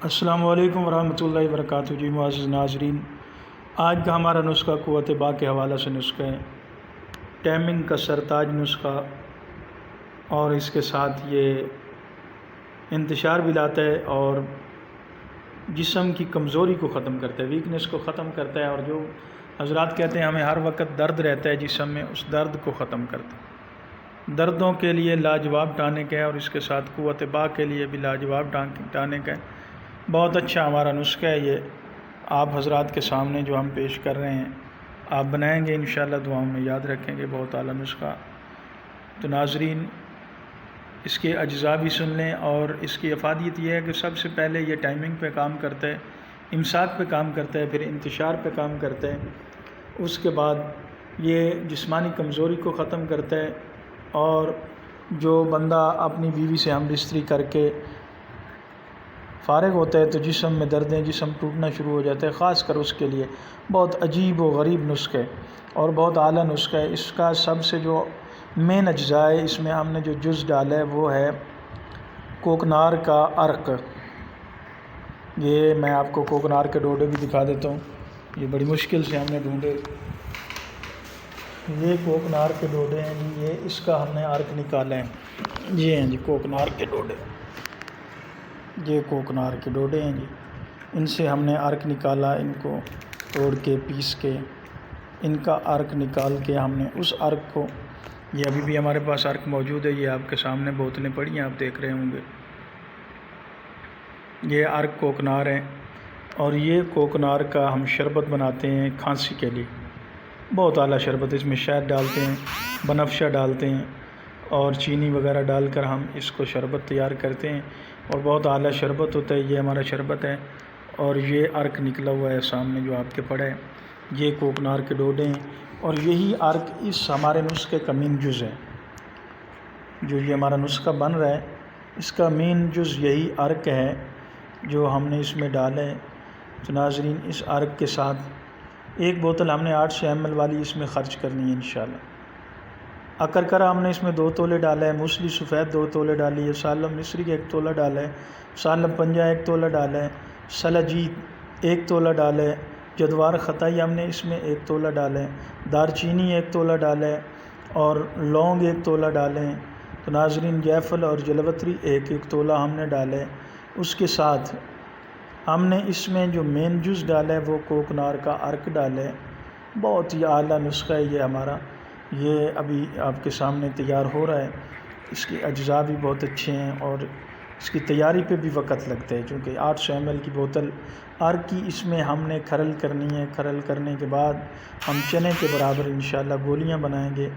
السلام علیکم ورحمۃ اللہ وبرکاتہ جی معزز ناظرین، آج کا ہمارا نسخہ قوت با کے حوالہ سے نسخہ ہے ٹائمنگ کا سرتاج نسخہ، اور اس کے ساتھ یہ انتشار بھی لاتا ہے اور جسم کی کمزوری کو ختم کرتا ہے، ویکنس کو ختم کرتا ہے، اور جو حضرات کہتے ہیں ہمیں ہر وقت درد رہتا ہے جسم میں، اس درد کو ختم کرتا ہے۔ دردوں کے لیے لاجواب ٹانک ہے، اور اس کے ساتھ قوت با کے لیے بھی لاجواب ٹانک ہے۔ بہت اچھا ہمارا نسخہ ہے یہ، آپ حضرات کے سامنے جو ہم پیش کر رہے ہیں، آپ بنائیں گے انشاءاللہ، دعاؤں میں یاد رکھیں گے، بہت اعلیٰ نسخہ۔ تو ناظرین اس کے اجزاء بھی سن لیں، اور اس کی افادیت یہ ہے کہ سب سے پہلے یہ ٹائمنگ پہ کام کرتا ہے، امساک پہ کام کرتا ہے، پھر انتشار پہ کام کرتا ہے، اس کے بعد یہ جسمانی کمزوری کو ختم کرتا ہے، اور جو بندہ اپنی بیوی سے ہم بستری کر کے فارغ ہوتا ہے تو جسم میں دردیں، جسم ٹوٹنا شروع ہو جاتا ہے، خاص کر اس کے لیے بہت عجیب و غریب نسخہ ہے اور بہت اعلیٰ نسخہ ہے۔ اس کا سب سے جو مین اجزاء ہے، اس میں ہم نے جو جز ڈالا ہے وہ ہے کوکنار کا عرق۔ یہ میں آپ کو کوکنار کے ڈوڈے بھی دکھا دیتا ہوں، یہ بڑی مشکل سے ہم نے ڈھونڈے۔ یہ کوکنار کے ڈوڈے ہیں جی، یہ اس کا ہم نے عرق نکالا ہے، یہ ہیں جی کوکنار کے ڈوڈے، یہ کوکنار کے ڈوڈے ہیں جی، ان سے ہم نے عرق نکالا، ان کو توڑ کے پیس کے ان کا عرق نکال کے ہم نے اس عرق کو، یہ ابھی بھی ہمارے پاس عرق موجود ہے، یہ آپ کے سامنے بوتلیں پڑی ہیں، آپ دیکھ رہے ہوں گے، یہ عرق کوکنار ہے، اور یہ کوکنار کا ہم شربت بناتے ہیں کھانسی کے لیے، بہت اعلیٰ شربت، اس میں شہد ڈالتے ہیں، بنفشہ ڈالتے ہیں، اور چینی وغیرہ ڈال کر ہم اس کو شربت تیار کرتے ہیں، اور بہت اعلیٰ شربت ہوتا ہے، یہ ہمارا شربت ہے، اور یہ عرق نکلا ہوا ہے سامنے جو آپ کے پڑا ہے، یہ کوکنار کے ڈوڈے ہیں، اور یہی عرق اس ہمارے نسخے کا مین جز ہے، جو یہ ہمارا نسخہ بن رہا ہے اس کا مین جز یہی عرق ہے جو ہم نے اس میں ڈالا ہے۔ تو ناظرین اس عرق کے ساتھ ایک بوتل ہم نے 800 ml والی اس میں خرچ کرنی ہے انشاءاللہ۔ اکرکرہ ہم نے اس میں 2 تولے ڈالا ہے، موسلی سفید 2 تولے ڈالی ہے، سالم مصری 1 تولہ ڈالا ہے، سالم پنجہ 1 تولہ ڈالا ہے، سلاجید 1 تولہ ڈالا ہے، جدوار خطائی ہم نے اس میں 1 تولہ ڈالا ہے، دار چینی 1 تولہ ڈالا ہے، اور لونگ 1 تولہ ڈالے ہیں۔ تو ناظرین جیفل اور جلوتری 1 تولہ ہم نے ڈالے ہیں۔ اس کے ساتھ ہم نے اس میں جو مین جز ڈالا ہے وہ کوکنار کا عرق ڈالا ہے، بہت ہی اعلیٰ نسخہ ہے یہ ہمارا، یہ ابھی آپ کے سامنے تیار ہو رہا ہے، اس کے اجزاء بھی بہت اچھے ہیں، اور اس کی تیاری پہ بھی وقت لگتا ہے، چونکہ 800 ml کی بوتل عرق کی اس میں ہم نے کھرل کرنی ہے، کھرل کرنے کے بعد ہم چنے کے برابر انشاءاللہ گولیاں بنائیں گے،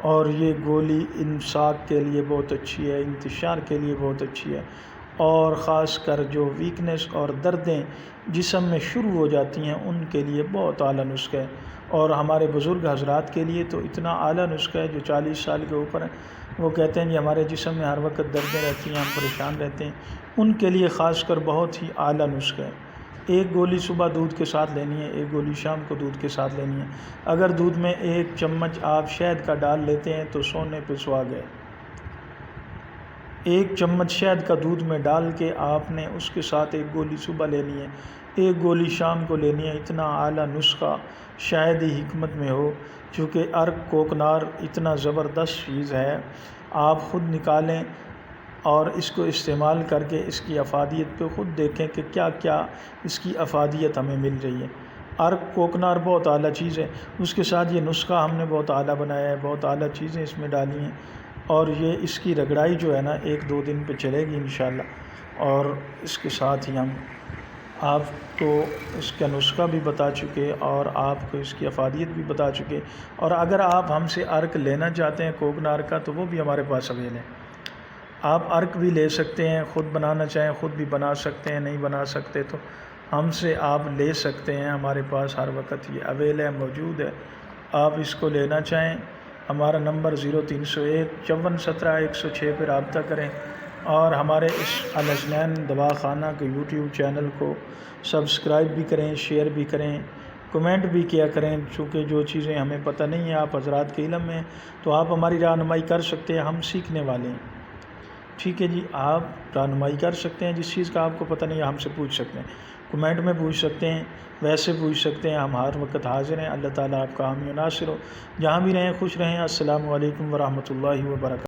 اور یہ گولی امساک کے لیے بہت اچھی ہے، انتشار کے لیے بہت اچھی ہے، اور خاص کر جو ویکنس اور دردیں جسم میں شروع ہو جاتی ہیں ان کے لیے بہت اعلیٰ نسخہ ہے، اور ہمارے بزرگ حضرات کے لیے تو اتنا اعلیٰ نسخہ ہے جو 40 سال کے اوپر ہیں، وہ کہتے ہیں کہ ہمارے جسم میں ہر وقت دردیں رہتی ہیں، ہم پریشان رہتے ہیں، ان کے لیے خاص کر بہت ہی اعلیٰ نسخہ ہے۔ 1 گولی صبح دودھ کے ساتھ لینی ہے، 1 گولی شام کو دودھ کے ساتھ لینی ہے، اگر دودھ میں 1 چمچ آپ شہد کا ڈال لیتے ہیں تو سونے پہ سہاگ ہے۔ 1 چمچ شہد کا دودھ میں ڈال کے آپ نے اس کے ساتھ 1 گولی صبح لینی ہے، 1 گولی شام کو لینی ہے، اتنا اعلیٰ نسخہ شاید ہی حکمت میں ہو، چونکہ عرق کوکنار اتنا زبردست چیز ہے، آپ خود نکالیں اور اس کو استعمال کر کے اس کی افادیت پہ خود دیکھیں کہ کیا کیا اس کی افادیت ہمیں مل رہی ہے۔ عرق کوکنار بہت اعلیٰ چیز ہے، اس کے ساتھ یہ نسخہ ہم نے بہت اعلیٰ بنایا ہے، بہت اعلیٰ چیزیں اس میں ڈالی ہیں، اور یہ اس کی رگڑائی جو ہے نا 1-2 دن پہ چلے گی انشاءاللہ، اور اس کے ساتھ ہی ہم آپ کو اس کا نسخہ بھی بتا چکے اور آپ کو اس کی افادیت بھی بتا چکے، اور اگر آپ ہم سے عرق لینا چاہتے ہیں کوکنار کا تو وہ بھی ہمارے پاس اویل ہے، آپ عرق بھی لے سکتے ہیں، خود بنانا چاہیں خود بھی بنا سکتے ہیں، نہیں بنا سکتے تو ہم سے آپ لے سکتے ہیں، ہمارے پاس ہر وقت یہ اویل ہے، موجود ہے، آپ اس کو لینا چاہیں ہمارا نمبر 0301 5417 106 پہ رابطہ کریں، اور ہمارے اس الحسنین دواخانہ کے یوٹیوب چینل کو سبسکرائب بھی کریں، شیئر بھی کریں، کمنٹ بھی کیا کریں، چونکہ جو چیزیں ہمیں پتہ نہیں ہیں آپ حضرات کے علم میں تو آپ ہماری رہنمائی کر سکتے ہیں، ہم سیکھنے والے ہیں۔ ٹھیک ہے جی، آپ رہنمائی کر سکتے ہیں، جس چیز کا آپ کو پتہ نہیں ہے ہم سے پوچھ سکتے ہیں، کمنٹ میں پوچھ سکتے ہیں، ویسے پوچھ سکتے ہیں، ہم ہر وقت حاضر ہیں۔ اللہ تعالیٰ آپ کا حامی و ناصر ہو، جہاں بھی رہیں خوش رہیں۔ السلام علیکم ورحمۃ اللہ وبرکاتہ۔